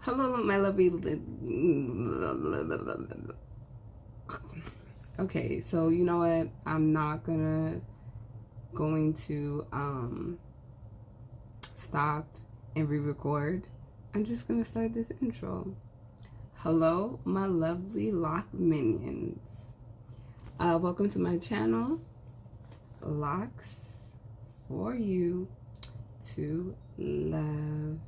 Hello, my lovely. Okay, so you know what? I'm not going to stop and re-record. I'm just gonna start this intro. Hello, my lovely lock minions. Welcome to my channel, Locks for You to Love.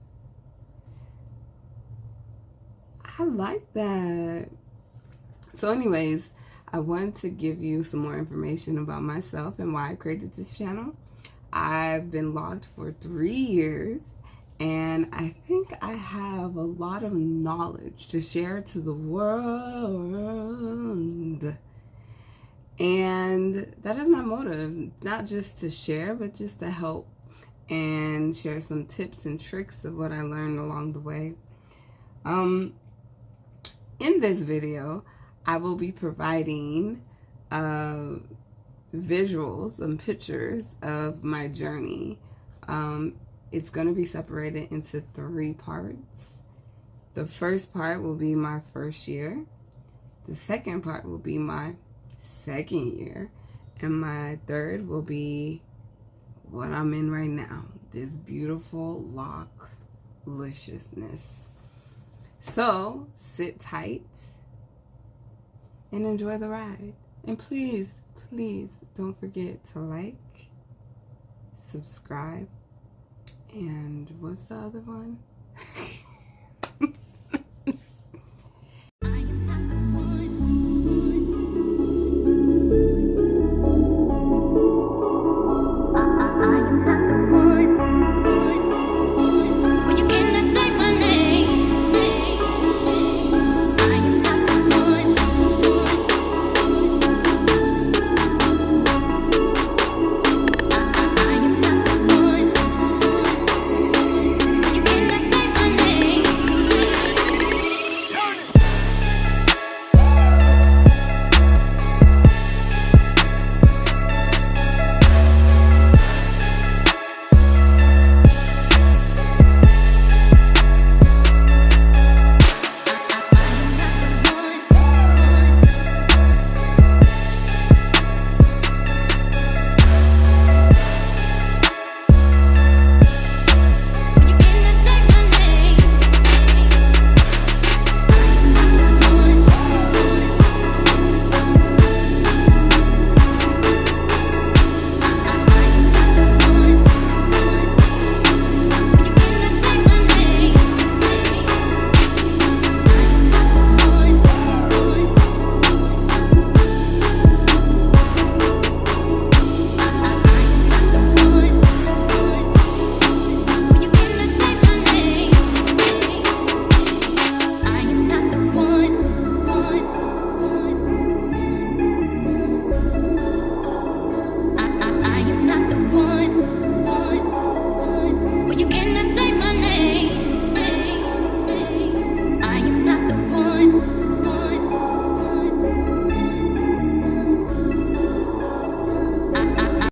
I like that. So anyways, I want to give you some more information about myself and why I created this channel. I've been locked for 3 years, and I think I have a lot of knowledge to share to the world. And that is my motive, not just to share, but just to help and share some tips and tricks of what I learned along the way. In this video, I will be providing visuals and pictures of my journey. It's going to be separated into 3 parts. The first part will be my first year. The second part will be my second year. And my third will be what I'm in right now. This beautiful lock-liciousness. So, sit tight and enjoy the ride. And please, please don't forget to like, subscribe, and what's the other one?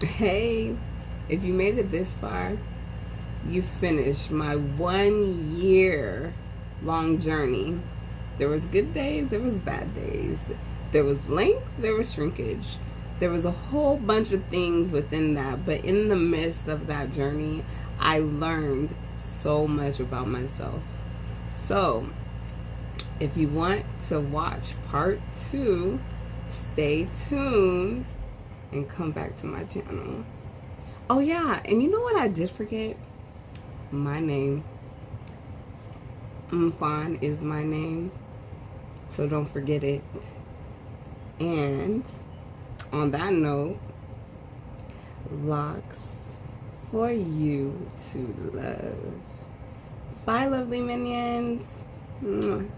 Hey, if you made it this far, you finished my 1 year long journey. There was good days, there was bad days. There was length, there was shrinkage. There was a whole bunch of things within that, but in the midst of that journey, I learned so much about myself. So, if you want to watch part 2, stay tuned and come back to my channel. Oh yeah, and you know what I did forget? My name. Mfon is my name, so don't forget it. And on that note, locks for you to love. Bye, lovely minions. Mwah.